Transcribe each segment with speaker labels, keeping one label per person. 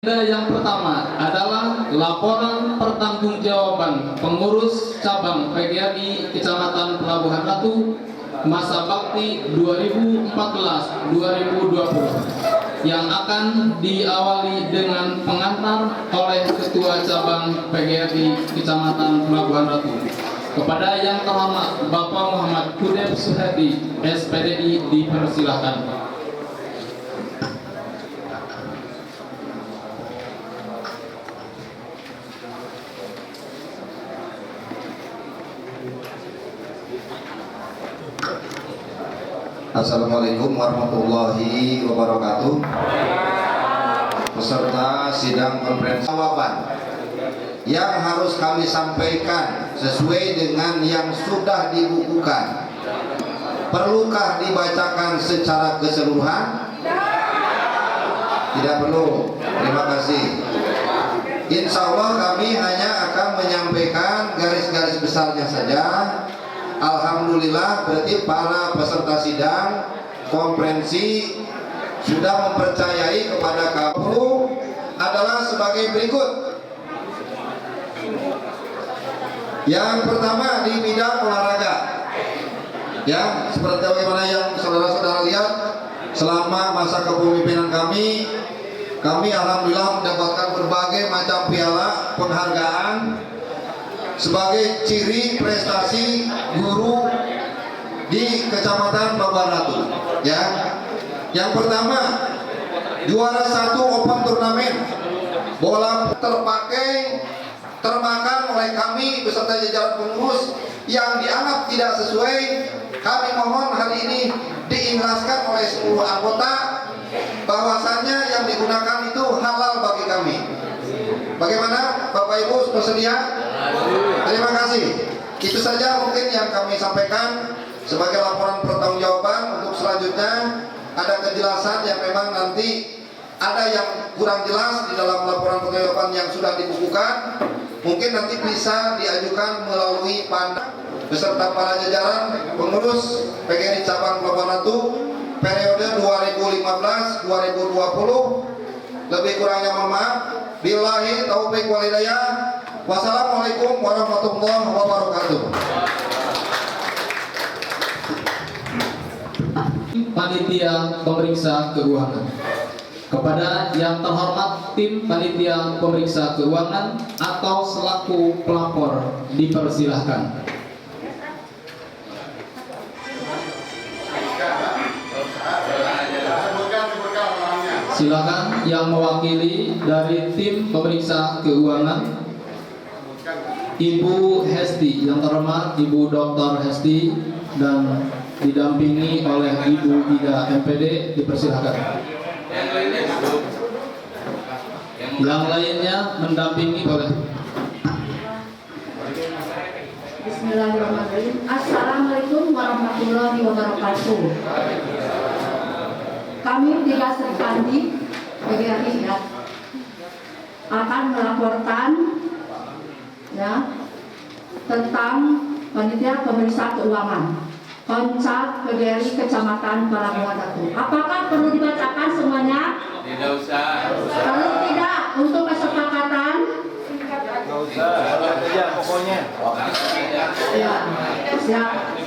Speaker 1: Yang pertama adalah laporan pertanggungjawaban pengurus cabang PGRI Kecamatan Pelabuhan Ratu masa bakti 2014-2020 yang akan diawali dengan pengantar oleh Ketua Cabang PGRI Kecamatan Pelabuhan Ratu. Kepada yang terhormat Bapak Muhammad Kudep Suhadi, SPDI, dipersilahkan.
Speaker 2: Assalamualaikum warahmatullahi wabarakatuh. Peserta sidang konferensi jawaban yang harus kami sampaikan sesuai dengan yang sudah dibukukan, perlukah dibacakan secara keseluruhan? Tidak perlu. Terima kasih. Insya Allah kami hanya akan menyampaikan garis-garis besarnya saja. Alhamdulillah, berarti para peserta sidang konferensi sudah mempercayai kepada kami adalah sebagai berikut. Yang pertama di bidang olahraga, ya, seperti bagaimana yang saudara-saudara lihat selama masa kepemimpinan kami alhamdulillah mendapatkan berbagai macam piala penghargaan sebagai ciri prestasi guru di Kecamatan Pelabuhan Ratu. Ya, yang pertama juara 1 open turnamen bola termakan oleh kami beserta jajaran pengurus yang dianggap tidak sesuai. Kami mohon hari ini diingatkan oleh seluruh anggota bahwasannya yang digunakan itu halal bagi kami. Bagaimana Bapak Ibu bersedia? Terima kasih. Itu saja mungkin yang kami sampaikan sebagai laporan pertanggungjawaban. Untuk selanjutnya ada kejelasan yang memang nanti ada yang kurang jelas di dalam laporan pertanggungjawaban yang sudah dibukukan. Mungkin nanti bisa diajukan melalui pandang beserta para jajaran pengurus PGRI Cabang Pelabuhan Ratu periode 2015-2020. Lebih kurangnya mohon maaf. Billahi taufiq wal hidayah. Wassalamualaikum warahmatullahi wabarakatuh.
Speaker 1: Panitia pemeriksa keuangan. Kepada yang terhormat tim panitia pemeriksa keuangan atau selaku pelapor dipersilahkan. Silakan yang mewakili dari tim pemeriksa keuangan, Ibu Hesti, yang terhormat Ibu Dr. Hesti, dan didampingi oleh Ibu Ida MPD, dipersilakan. Yang lainnya mendampingi oleh.
Speaker 3: Bismillahirrahmanirrahim. Assalamualaikum warahmatullahi wabarakatuh. Kami tiga Serikandi PGRI ya akan melaporkan ya tentang panitia pemeriksa keuangan Koncak PGRI Kecamatan Pelabuhan Ratu. Apakah perlu dibacakan semuanya?
Speaker 4: Tidak usah.
Speaker 3: Kalau tidak, untuk kesepakatan.
Speaker 4: Tidak usah. Saja pokoknya.
Speaker 3: Ya, siap.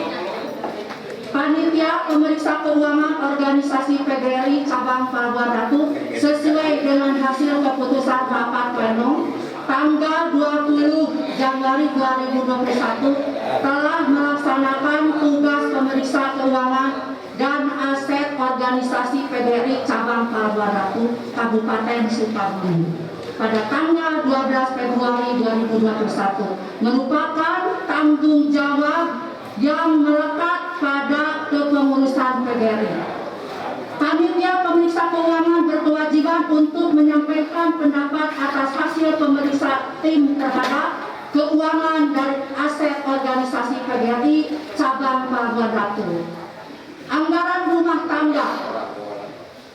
Speaker 3: Panitia pemeriksa keuangan organisasi PGRI Cabang Pelabuhan Ratu sesuai dengan hasil keputusan rapat pleno tanggal 20 Januari 2021 telah melaksanakan tugas pemeriksa keuangan dan aset organisasi PGRI Cabang Pelabuhan Ratu Kabupaten Sukabumi pada tanggal 12 Februari 2021 merupakan tanggung jawab yang melekat pada kepengurusan PGRI. Panitia pemeriksa keuangan berkewajiban untuk menyampaikan pendapat atas hasil pemeriksa tim terhadap keuangan dan aset organisasi PGRI Cabang Pelabuhan Ratu. Anggaran rumah tangga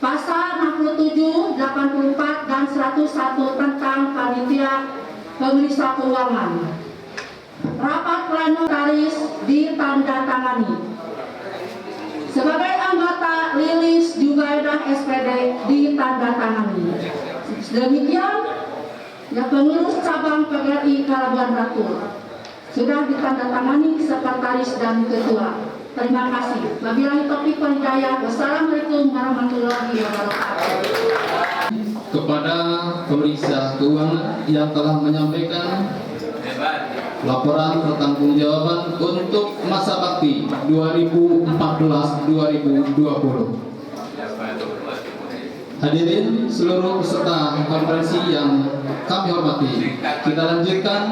Speaker 3: pasal 67, 84 dan 101 tentang panitia pemeriksa keuangan. Rapat pleno taris ditandatangani. Sebagai anggota Lilis Jubaidah SPD ditandatangani. Demikian ya pengurus cabang PGRI Pelabuhan Ratu sudah ditandatangani sekretaris dan ketua. Terima kasih. Wabillahi taufiq wal hidayah. Wassalamualaikum warahmatullahi wabarakatuh.
Speaker 1: Kepada pemeriksa keuangan yang telah menyampaikan laporan pertanggungjawaban untuk masa bakti 2014-2020. Hadirin seluruh peserta konferensi yang kami hormati, kita lanjutkan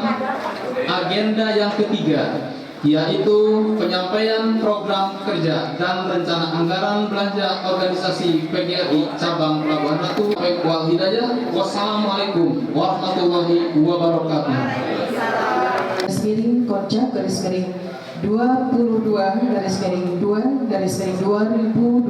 Speaker 1: agenda yang ketiga, yaitu penyampaian program kerja dan rencana anggaran belanja organisasi PGRI cabang Pelabuhan Ratu. Wal hidayah. Wassalamualaikum warahmatullahi wabarakatuh.
Speaker 5: Garis miring Koncak garis miring 22 garis miring 2 garis miring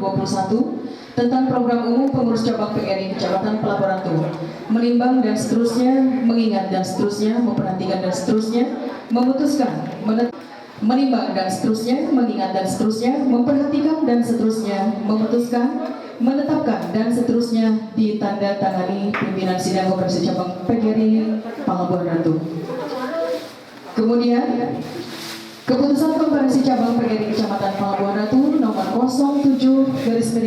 Speaker 5: 2021 tentang program umum pengurus cabang PGRI Kecamatan Pelabuhan Ratu, menimbang dan seterusnya, mengingat dan seterusnya, memperhatikan dan seterusnya, memutuskan, menimbang dan seterusnya, mengingat dan seterusnya, memperhatikan dan seterusnya, memutuskan, menetapkan dan seterusnya ditandatangani pimpinan sidang Komisi Cabang PGRI Pelabuhan Ratu. Kemudian keputusan Konferensi Cabang PGRI Kecamatan Pelabuhan Ratu nomor 07 garis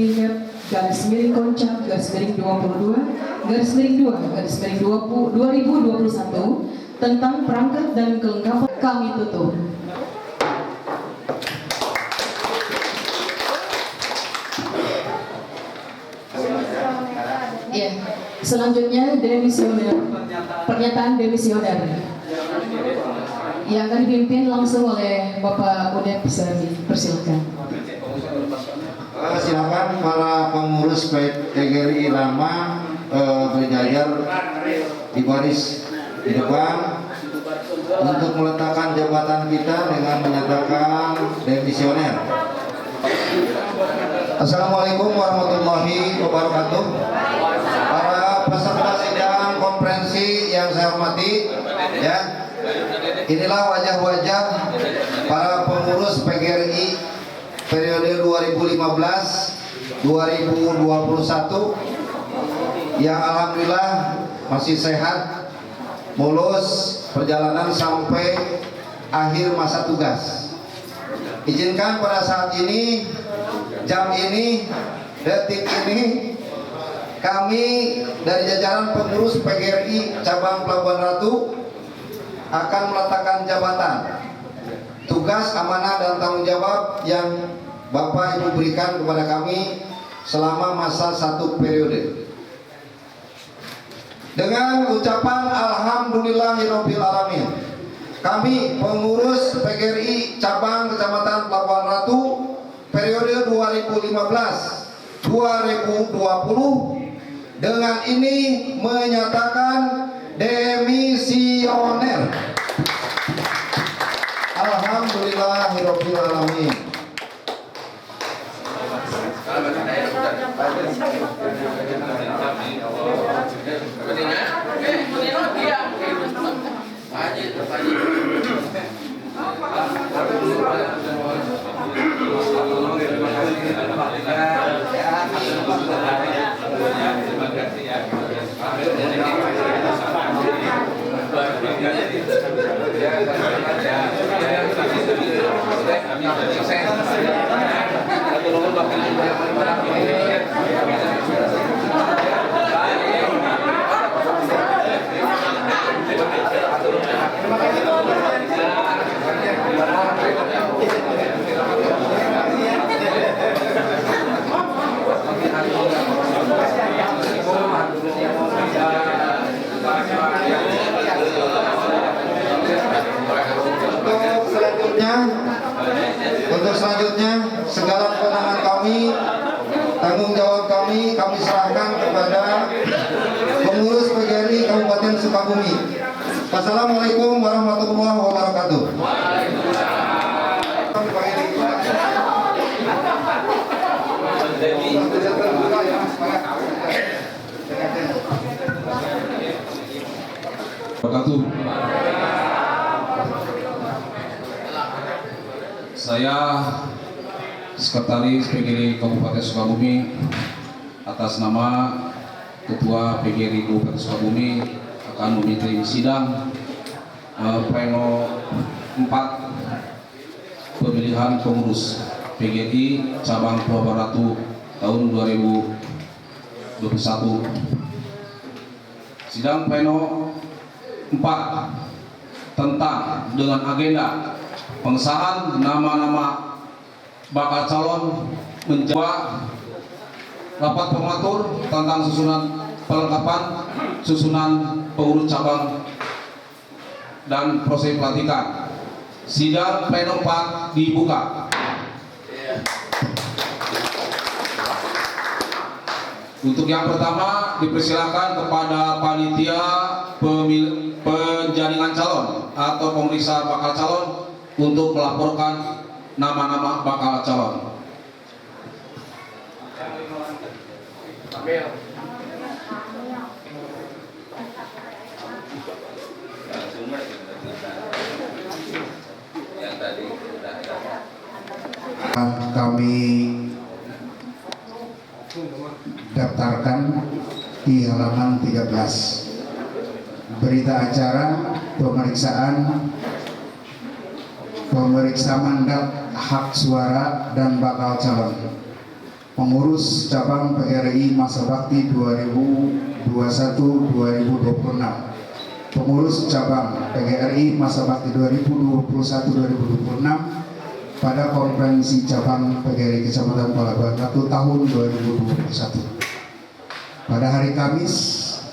Speaker 5: miring Koncak garis miring 22 garis miring 2 garis miring 2021 tentang perangkat dan kelengkapan kami tutup. Ya, selanjutnya demisioner, pernyataan demisioner yang akan dipimpin langsung oleh Bapak Udep Pisari. Persilakan.
Speaker 2: Silakan para pengurus PGRI lama berjajar di baris di depan untuk meletakkan jabatan kita dengan menyatakan demisioner. Assalamualaikum warahmatullahi wabarakatuh. Para peserta sidang konferensi yang saya hormati, ya, inilah wajah-wajah para pengurus PGRI periode 2015-2021 yang alhamdulillah masih sehat, mulus perjalanan sampai akhir masa tugas. Izinkan pada saat ini, jam ini, detik ini, kami dari jajaran pengurus PGRI cabang Pelabuhan Ratu akan meletakkan jabatan, tugas, amanah dan tanggung jawab yang Bapak Ibu berikan kepada kami selama masa 1 periode. Dengan ucapan alhamdulillahirabbil alamin, kami pengurus PGRI cabang Kecamatan Pelabuhan Ratu periode 2015-2020 dengan ini menyatakan demisioner. Alhamdulillahirabbil alamin. Untuk selanjutnya segala kewenangan kami, tanggung jawab kami serahkan kepada pengurus PGRI Kabupaten Sukabumi. Wassalamualaikum warahmatullahi wabarakatuh.
Speaker 6: Saya Sekretaris PGRI Kabupaten Sukabumi atas nama Ketua PGRI Kabupaten Sukabumi akan memimpin sidang pleno 4 pemilihan pengurus PGRI cabang Pelabuhan Ratu tahun 2021. Sidang pleno 4 tentang dengan agenda pengesahan nama-nama bakal calon menjawab rapat pengatur tentang susunan pelengkapan susunan pengurus cabang dan proses pelantikan. Sidang pleno 4 dibuka. Untuk yang pertama dipersilakan kepada panitia penjaringan calon atau pemeriksa bakal calon untuk melaporkan nama-nama bakal calon.
Speaker 2: Kami daftarkan di halaman 13 berita acara pemeriksa mandat hak suara dan bakal calon pengurus cabang PGRI masa bakti 2021-2026, pengurus cabang PGRI masa bakti 2021-2026 pada konferensi cabang PGRI Kecamatan Pelabuhan Ratu tahun 2021. Pada hari Kamis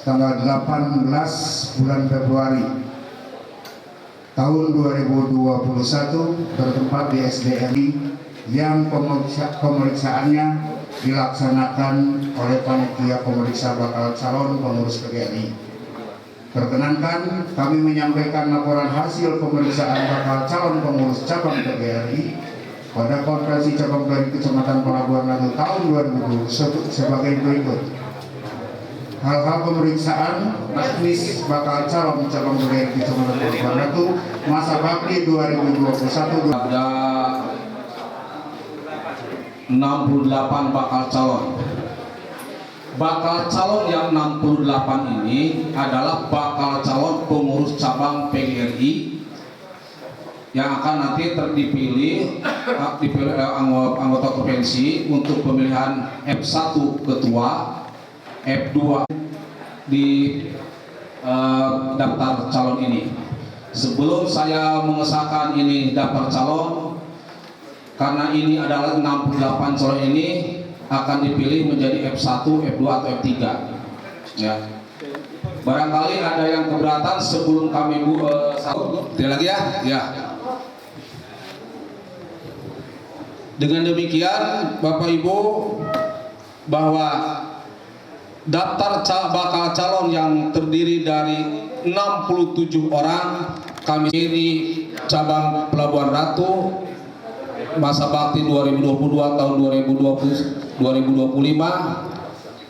Speaker 2: tanggal 18 bulan Februari tahun 2021 bertempat di SDMI yang pemeriksaannya dilaksanakan oleh panitia pemeriksa bakal calon pengurus PGRI. Perkenankan kami menyampaikan laporan hasil pemeriksaan bakal calon pengurus cabang PGRI pada konferensi cabang PGRI Kecamatan Pelabuhan Ratu tahun 2021 sebagai berikut. Hal-hal pemeriksaan teknis bakal calon cabang PGRI Kecamatan Pelabuhan Ratu masa bakti 2021.
Speaker 6: Ada 68 bakal calon. Bakal calon yang 68 ini adalah bakal calon pengurus cabang PGRI yang akan nanti dipilih anggota konvensi untuk pemilihan F1 ketua, F2 di daftar calon ini. Sebelum saya mengesahkan ini daftar calon, karena ini adalah 68 calon ini akan dipilih menjadi F1, F2 atau F3. Ya. Barangkali ada yang keberatan sebelum kami tidak lagi ya. Ya. Dengan demikian Bapak Ibu, bahwa daftar bakal calon yang terdiri dari 67 orang kami di cabang Pelabuhan Ratu masa bakti 2022 tahun 2025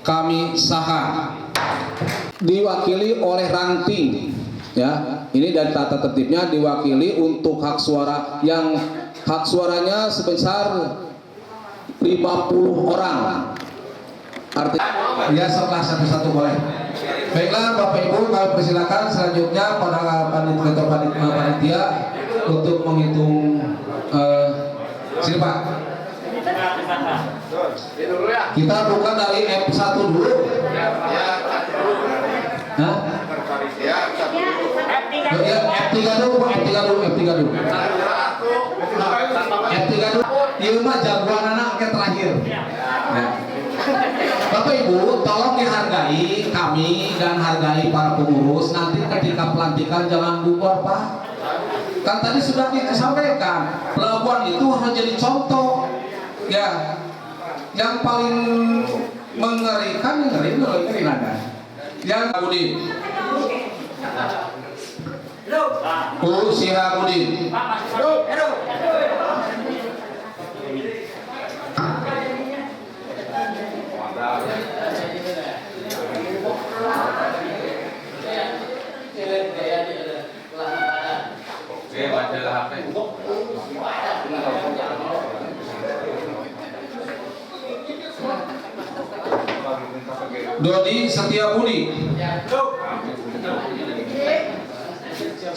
Speaker 6: kami sahkan diwakili oleh ranting, ya. Ini dari tata tertibnya diwakili untuk hak suara yang hak suaranya sebesar 50 orang. Artinya ya, setelah satu-satu boleh. Baiklah Bapak Ibu, kami persilakan selanjutnya pada panitia untuk menghitung. Sini Pak. Kita buka dari F1 dulu. Hah? F3 dulu. Ieu mah jagoan anak ke terakhir. Ya. Bapak Ibu, tolong dihargai kami dan hargai para pengurus. Nanti ketika pelantikan jangan bubar Pak. Kan tadi sudah disampaikan, pelabuhan itu harus jadi contoh, ya. Yang paling mengerikan ada. Yang Budin, Sihabudin.
Speaker 4: HP.
Speaker 6: Dodi Setiabudi.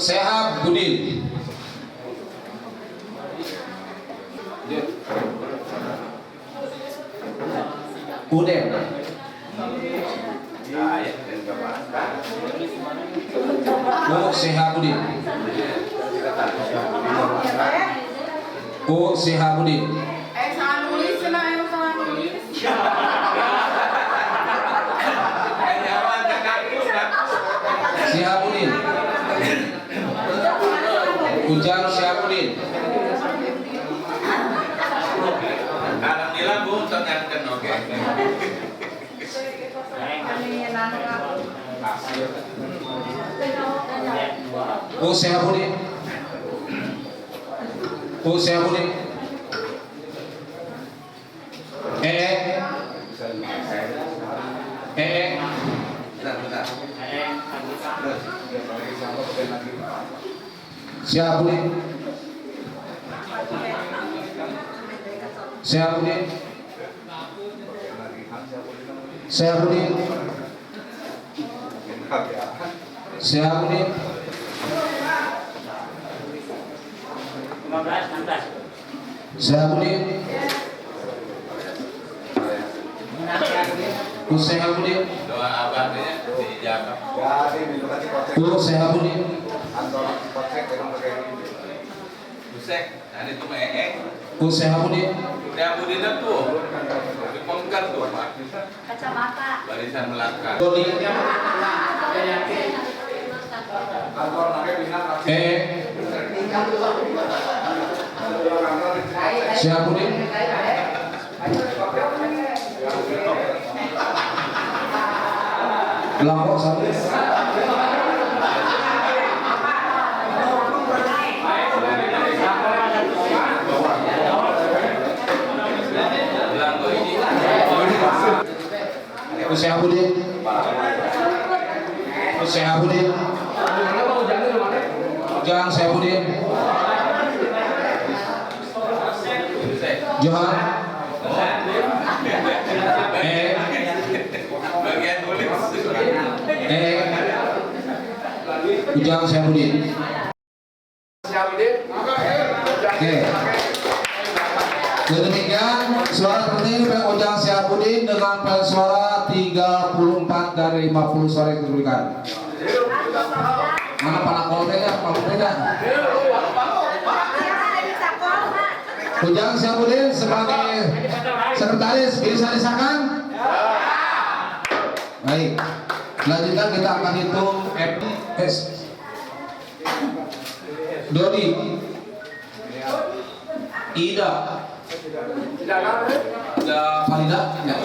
Speaker 6: Sehab Budin. Udem. Sehabudin. Sehabudin.
Speaker 7: Salah nulis, salah nulis.
Speaker 6: Sehabudin. Ujang Sehabudin.
Speaker 4: Alhamdulillah Bu, ternyata oke.
Speaker 6: Sehabudin. Sehabudin. Sehabudin. Sehabudin. Sehabudin. Sehabudin. Sehabudin. Sehabudin.
Speaker 4: Doa abadnya dijawab.
Speaker 6: Sehabudin.
Speaker 4: Busek, tadi itu meeng.
Speaker 6: Sehabudin.
Speaker 4: Udah Budin tuh. Dipongkar tuh Pak.
Speaker 7: Kacamata.
Speaker 4: Barisan belakang.
Speaker 6: Dodi. Sehabudin. Lampok satu. Sehabudin. Sehabudin. Ujang Sehabudin. Johan.
Speaker 4: Bagian tulis.
Speaker 6: Ujang Sehabudin. Oke. Demikian suara tertinggi Ujang Sehabudin dengan perolehan suara 34 dari 50 suara yang diberikan. Mana Pak Koltenya? Pak Koltenya. Ujang Sehabudin sebagai sekretaris bisa disahkan? Baik. Selanjutnya kita akan hitung FS. Dodi. Ida. Ada Farida? Enggak.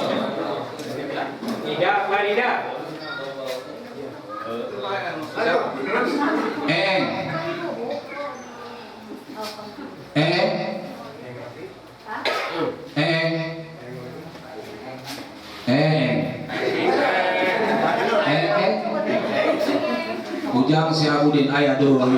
Speaker 4: Ida, Farida.
Speaker 6: Ujang Sehabudin ayah dulu.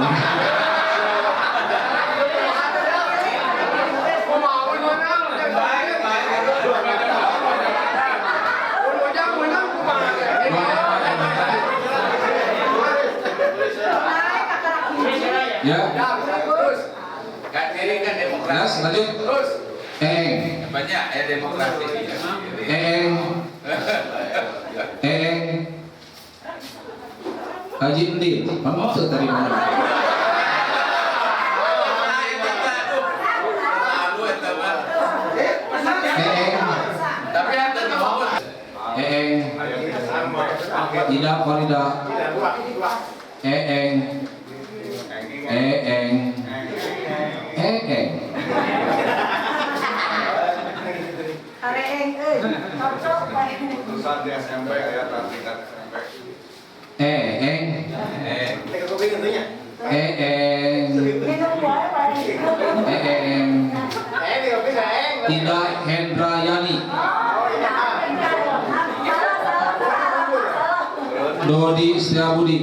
Speaker 6: Ya.
Speaker 4: Kak Ciri kan demokrasi.
Speaker 6: Lanjut.
Speaker 4: Terus.
Speaker 6: Banyak
Speaker 4: ya demokrasi.
Speaker 6: Haji Endi, kamu tuh tadi mana?
Speaker 4: Tapi ada nomor.
Speaker 6: Ida Farida.
Speaker 4: Lulusan di SMP ya, tingkat SMP.
Speaker 6: Ida Hendrayani. Dodi Setiabudi.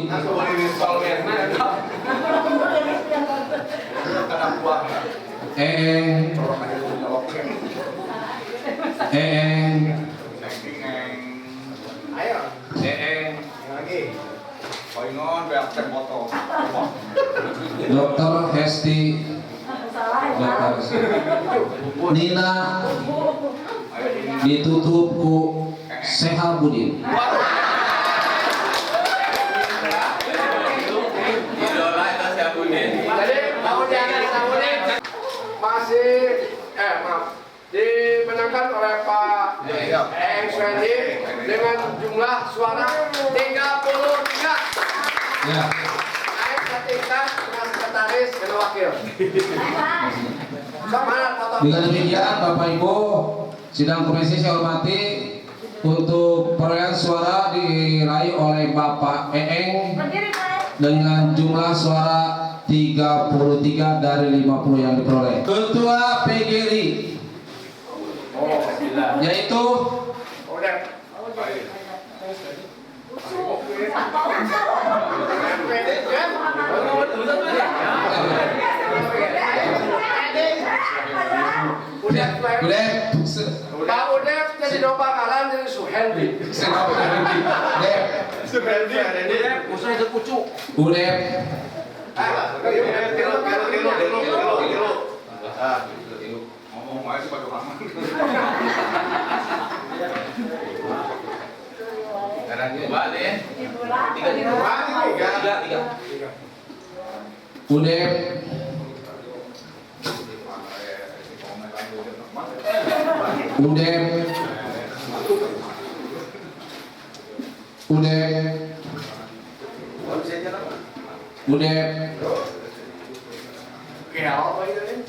Speaker 4: Ingon, beak teh foto.
Speaker 6: Dr. Hesti, Dr. Hesti. Nina ditutup ku Sehabudin.
Speaker 4: Idola itu siapa nih?
Speaker 8: Jadi tahun yang masih dimenangkan oleh Pak Eng Swendi dengan jumlah suara 33.
Speaker 6: Ya.
Speaker 8: Naik setingkat dengan sekretaris dan wakil. Semangat Bapak.
Speaker 6: Dengan demikian Bapak Ibu, sidang komisi saya hormati, untuk perolehan suara diraih oleh Bapak Eeng dengan jumlah suara 33 dari 50 yang diperoleh. Ketua PGRI yaitu
Speaker 8: Udah. Pak Udep jadi domba kalah jadi Suhendi. Musuhnya itu pucuk.
Speaker 6: Udep
Speaker 4: Ngomong aja pakai lama. Sekarang coba deh. Tiga.
Speaker 6: Udep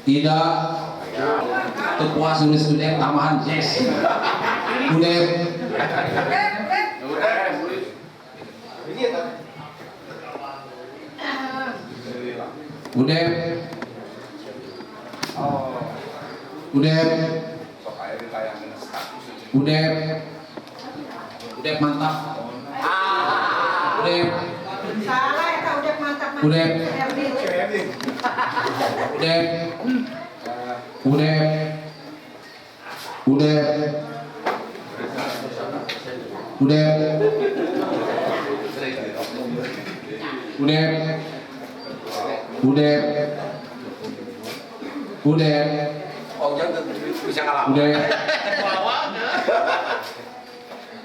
Speaker 6: tidak terpuas nulis Udep tambahan yes. Udep Udep mantap.
Speaker 7: Salah ya kau udah mantap.
Speaker 6: Udep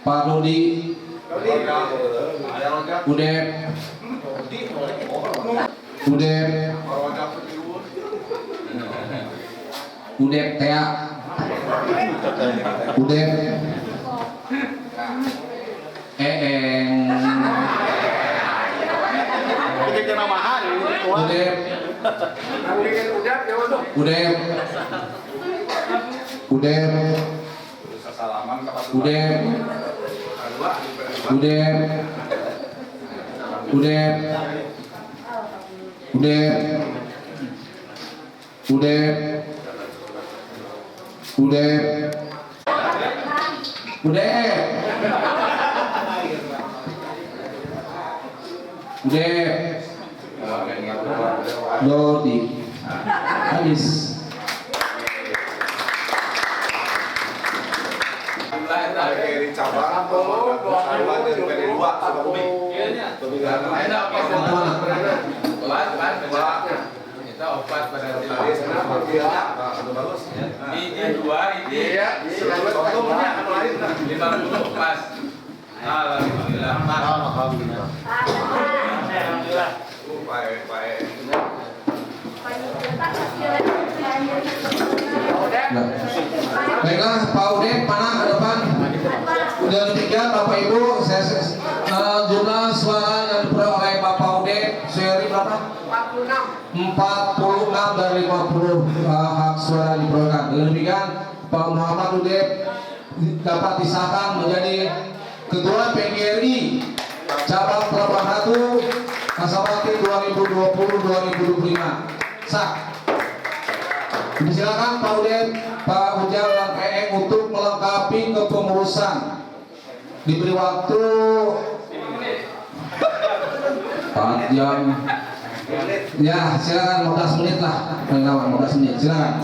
Speaker 6: Pak Dodi Udep Tea Eeng Dodi habis.
Speaker 4: Obat pada biji 2 ini ya 50 pas. Alhamdulillah.
Speaker 6: Baiklah, Pak Udep mana ke depan? Udah demikian Bapak Ibu, jumlah suara yang diperoleh oleh Bapak Udep seri berapa? 46 dari 50 hak suara diperolehkan. Dengan demikian Pak Muhammad Udep dapat disahkan menjadi Ketua PGRI Cabang Pelabuhan Ratu masa bakti 2020-2025. Sah. Silakan Pak Udep, Pak Ujang dan Eeng untuk melengkapi kepengurusan. Diberi waktu 4 jam. Ya, silakan 15 menit lah. 15 menit, silakan.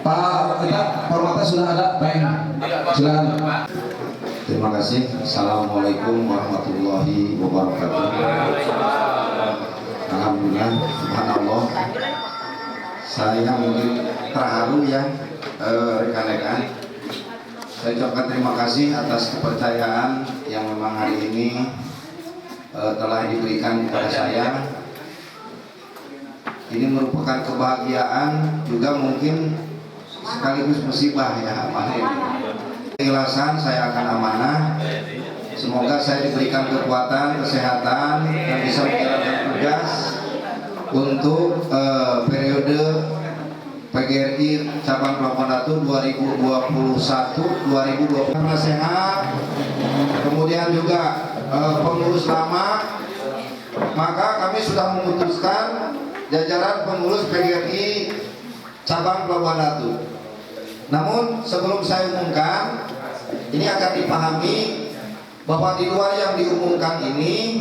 Speaker 6: Pak, kita formatnya sudah ada, Pak Eeng. Silakan.
Speaker 2: Terima kasih. Assalamualaikum warahmatullahi wabarakatuh. Alhamdulillah, subhanallah. Saya mungkin terharu ya, rekan-rekan. Saya ucapkan terima kasih atas kepercayaan yang memang hari ini telah diberikan kepada saya. Ini merupakan kebahagiaan, juga mungkin sekaligus musibah ya, Keikhlasan saya akan amanah. Semoga saya diberikan kekuatan, kesehatan, dan bisa menjalankan tugas untuk periode PGRI Cabang Pelabuhan Ratu 2021-2020. Sehat, kemudian juga pengurus lama, maka kami sudah memutuskan jajaran pengurus PGRI Cabang Pelabuhan Ratu. Namun sebelum saya umumkan, ini akan dipahami bahwa di luar yang diumumkan ini,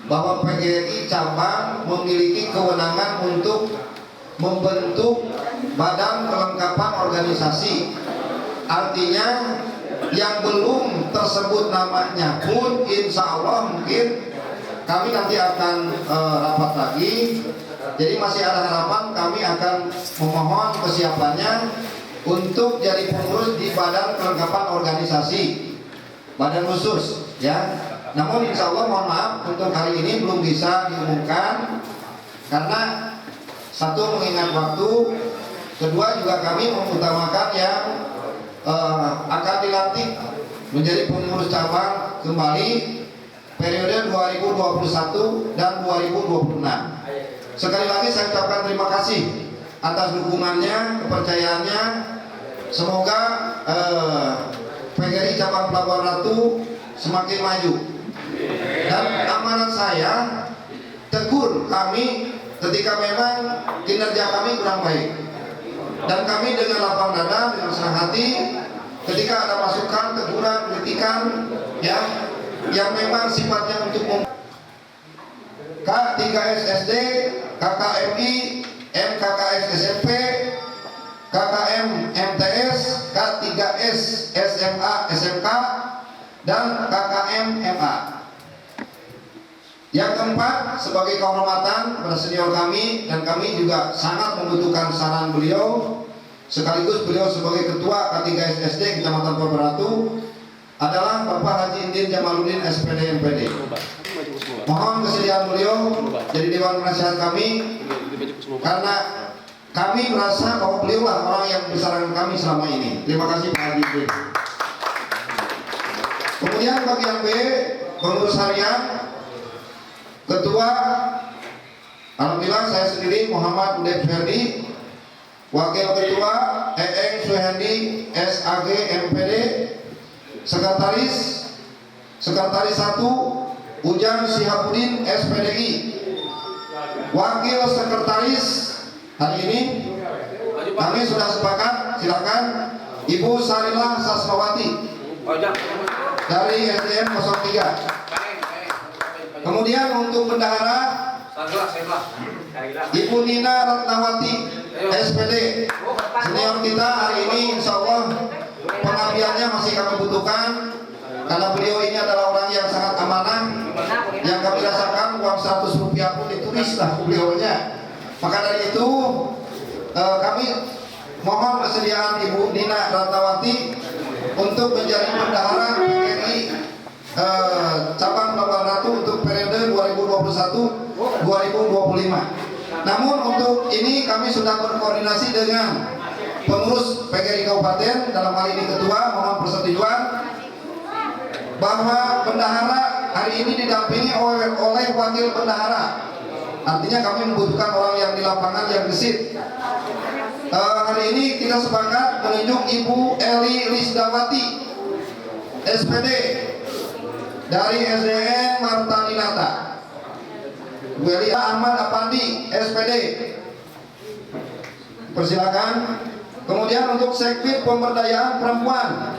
Speaker 2: bahwa PGRI cabang memiliki kewenangan untuk membentuk badan kelengkapan organisasi. Artinya yang belum tersebut namanya pun insya Allah mungkin kami nanti akan rapat lagi. Jadi masih ada harapan, kami akan memohon kesiapannya untuk jadi pengurus di badan kelengkapan organisasi, badan khusus ya. Namun insya Allah mohon maaf untuk hari ini belum bisa diumumkan karena satu mengingat waktu, kedua juga kami mengutamakan yang akan dilantik menjadi pengurus cabang kembali periode 2021 dan 2026. Sekali lagi saya ucapkan terima kasih atas dukungannya, kepercayaannya. Semoga PGRI Cabang Pelabuhan Ratu semakin maju. Dan amanat saya, tegur kami ketika memang kinerja kami kurang baik. Dan kami dengan lapang dada, dengan senang hati, ketika ada masukan, teguran, kritikan, ya, yang memang sifatnya untuk K3S SD, KKMI, MKKS SMP, KKM MTS, K3S SMA SMK, dan KKM MA. Yang keempat, sebagai kehormatan kepada senior kami, dan kami juga sangat membutuhkan saran beliau, sekaligus beliau sebagai ketua K3S SD Kecamatan Pelabuhan Ratu, adalah Bapak Haji Indin Jamaluddin SPD MPD. Mohon kesediaan beliau jadi dewan penasihat kami, karena kami merasa bahwa beliau lah orang yang membesarkan kami selama ini. Terima kasih Pak Haji Indin. Kemudian bagian B, pengurus harian, ketua, alhamdulillah saya sendiri Muhammad Udep Ferdi, wakil ketua Eeng Suhendi SAG MPD, sekretaris 1 Ujang Sihabuddin SPDI, wakil sekretaris hari ini kami sudah sepakat, silakan Ibu Sarilah Sasmawati dari SDM 03. Kemudian untuk bendahara Ibu Nina Ratnawati SPD, senior kita hari ini, insya Allah pengabdiannya masih kami butuhkan, karena beliau ini adalah orang yang sangat amanah. Yang kami rasakan uang 100 rupiah pun ditulis lah beliaunya. Maka dari itu kami mohon kesediaan Ibu Nina Ratnawati untuk menjadi bendahara PGRI Cabang Pelabuhan Ratu untuk periode 2021-2025. Namun untuk ini kami sudah berkoordinasi dengan pengurus PGRI Kabupaten, dalam hal ini ketua, mohon persetujuan bahwa bendahara hari ini didampingi oleh wakil bendahara. Artinya kami membutuhkan orang yang di lapangan yang gesit. Hari ini kita sepakat menunjuk Ibu Eli Lisdawati SPD dari SDN Martaninata, Bu Eli Ahmad Apandi SPD, persilakan. Kemudian untuk Sekbid Pemberdayaan Perempuan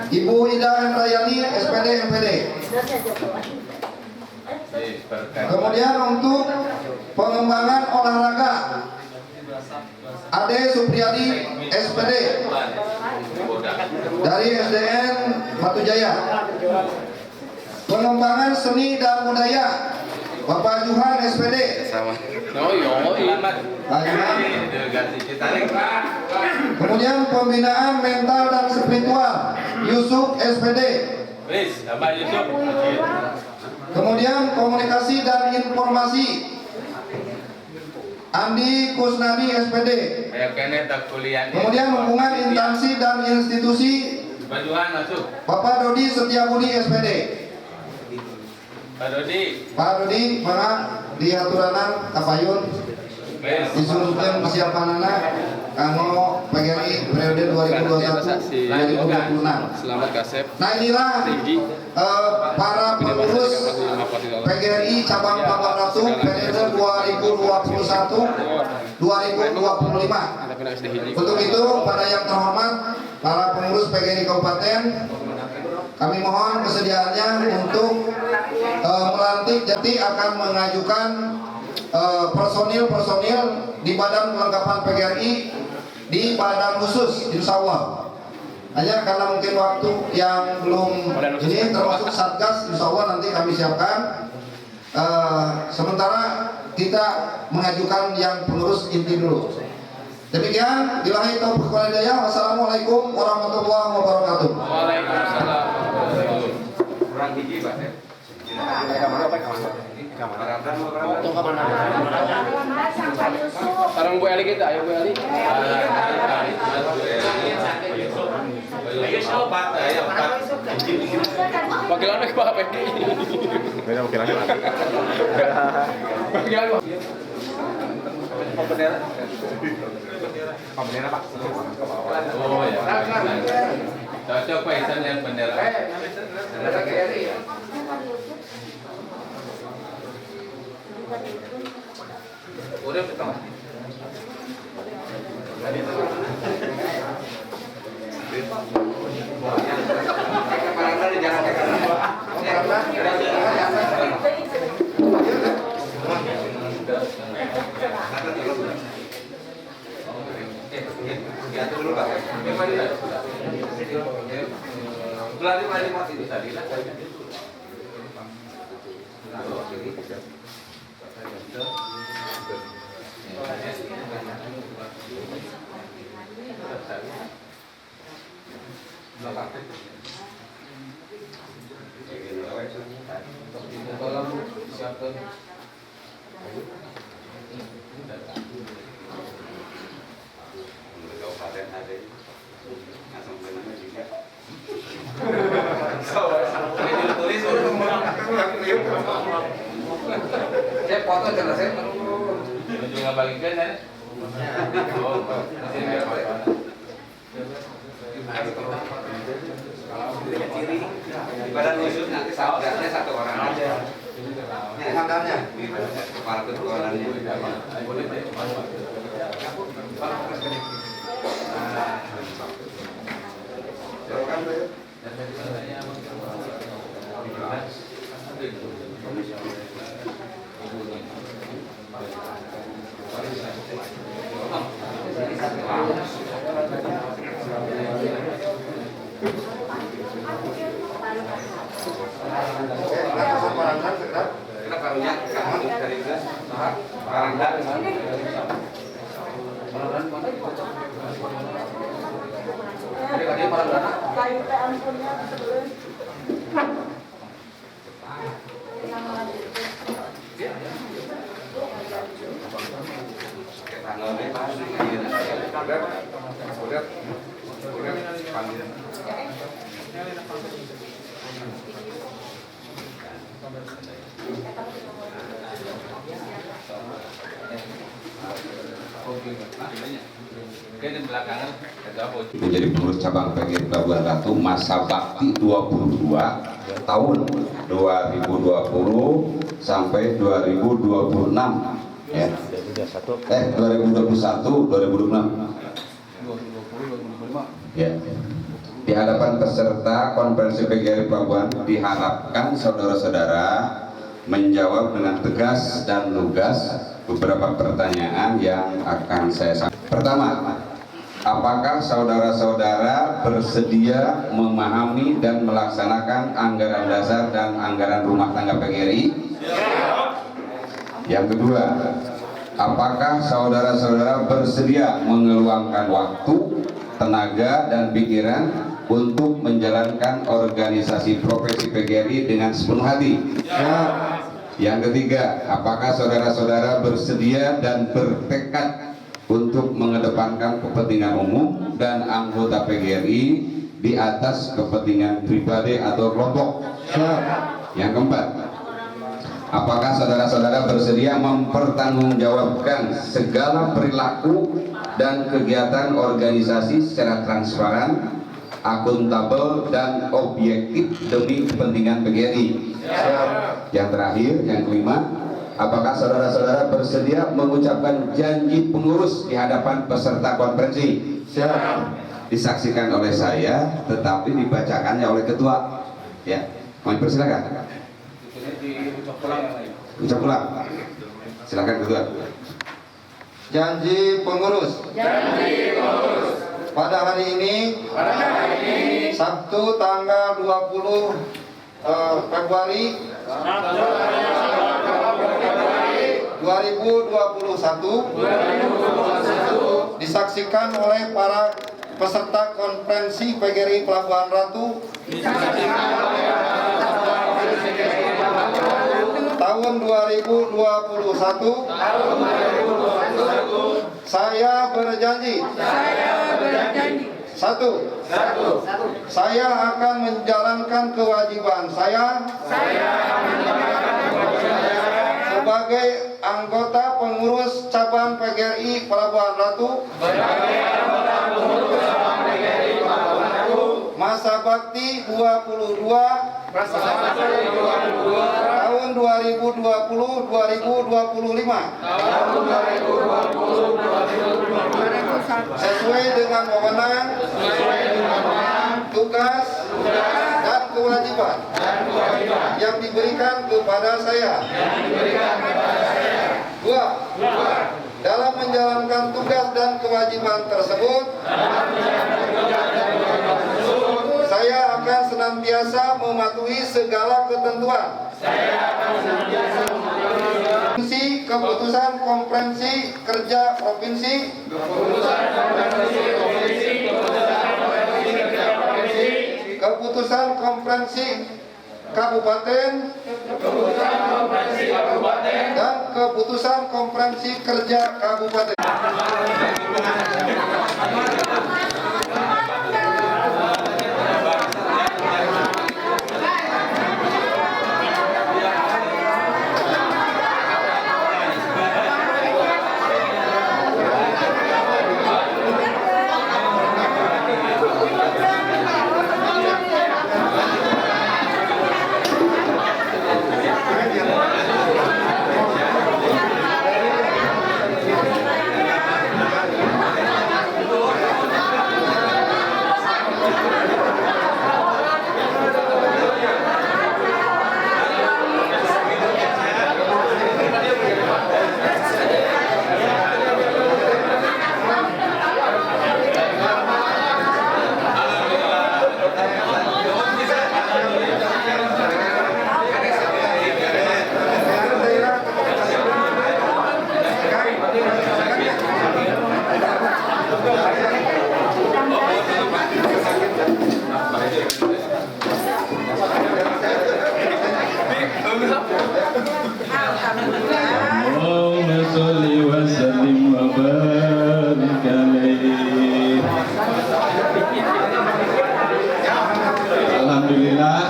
Speaker 2: Ibu Ida Rayani SPD MPD. Kemudian untuk pengembangan olahraga Ade Supriyadi SPD dari SDN Batu Jaya. Pengembangan seni dan budaya Bapak Juhan SPD.
Speaker 4: Oh iya,
Speaker 2: Pak Juhan.
Speaker 4: delegasi Citarik, Pak.
Speaker 2: Kemudian pembinaan mental dan spiritual Yusuf SPD.
Speaker 4: Wis, Abah Yusuf.
Speaker 2: Kemudian komunikasi dan informasi Andi Kusnadi SPD.
Speaker 4: Kayak kene tak kuliah.
Speaker 2: Kemudian hubungan instansi dan institusi
Speaker 4: Bajuan masuk.
Speaker 2: Bapak Dodi Setiabudi SPD.
Speaker 4: Pak Dodi.
Speaker 2: Pak Dodi, mana diaturanan kapayun
Speaker 4: Wis.
Speaker 2: disuruhkan persiapan anak kanggo PGRI periode 2021-2026.
Speaker 4: Selamat kasep.
Speaker 2: Nah inilah para pengurus PGRI cabang Pangkal Ratu periode 2021-2025. Untuk itu pada yang terhormat para pengurus PGRI Kabupaten, kami mohon kesediaannya untuk melantik. Jadi akan mengajukan personil di badan kelengkapan PGRI di badan khusus, insya Allah. Hanya karena mungkin waktu yang belum ini termasuk satgas, insya Allah nanti kami siapkan. Sementara kita mengajukan yang pengurus inti dulu. Demikian, billahi taufiq wal hidayah. Wassalamualaikum warahmatullahi wabarakatuh.
Speaker 4: Waalaikumsalam. Kurang gigi, Pak. Sekarang Bu Eli kita, ayo Bu Eli. Wakilannya Pak Pegi. Beda wakilannya. Wakilan. Bendera Pak. Oh ya. Cocok Pak Isan yang bendera. Bendera KRI ya. Udah betul.
Speaker 8: Saya foto jangan saya
Speaker 4: Juga bagikan kan? Oh,
Speaker 8: di badan khusus nanti satgasnya satu orang aja. Ini handalnya. Kepala ketualannya. Kita karunya kamu dari itu Parangda.
Speaker 9: Menjadi pengurus cabang PGRI Pelabuhan Ratu masa bakti 22 tahun 2020 sampai 2026 ya. 2021 2026 ya. Di hadapan peserta konferensi PGRI Pelabuhan diharapkan saudara-saudara menjawab dengan tegas dan lugas beberapa pertanyaan yang akan saya sampaikan. Pertama, apakah saudara-saudara bersedia memahami dan melaksanakan anggaran dasar dan anggaran rumah tangga PGRI? Yang kedua, apakah saudara-saudara bersedia mengeluangkan waktu, tenaga, dan pikiran untuk menjalankan organisasi profesi PGRI dengan sepenuh hati? Yang ketiga, apakah saudara-saudara bersedia dan bertekad untuk mengedepankan kepentingan umum dan anggota PGRI di atas kepentingan pribadi atau kelompok? Yang keempat, apakah saudara-saudara bersedia mempertanggungjawabkan segala perilaku dan kegiatan organisasi secara transparan, akuntabel, dan objektif demi kepentingan PGRI? Yang terakhir, yang kelima, apakah saudara-saudara bersedia mengucapkan janji pengurus di hadapan peserta konferensi? Disaksikan oleh saya, tetapi dibacakannya oleh ketua. Ya, kami persilakan. Ucap ulang. Silakan ketua.
Speaker 2: Janji pengurus. Pada hari ini, Sabtu tanggal 20 Februari 2021 disaksikan oleh para peserta konferensi PGRI Pelabuhan Ratu tahun 2021. Saya berjanji. Satu, saya akan menjalankan kewajiban saya sebagai anggota pengurus cabang PGRI Pelabuhan Ratu masa bakti 22 tahun 2020-2025 sesuai dengan wewenang, tugas, dan kewajiban yang diberikan kepada saya. Dua, dalam menjalankan tugas dan kewajiban tersebut, saya akan senantiasa mematuhi segala ketentuan keputusan konferensi kerja provinsi, keputusan konferensi kabupaten, dan keputusan konferensi kerja kabupaten.
Speaker 1: Alhamdulillah,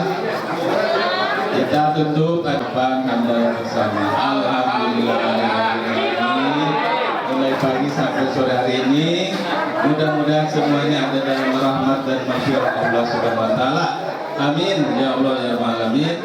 Speaker 1: kita tutup depan Anda bersama. Alhamdulillah, mulai pagi sampai sore hari ini, mudah-mudahan semuanya ada dalam rahmat dan maghfirah Allah Subhanahu wa taala. Amin ya Allah ya Rabbal alamin.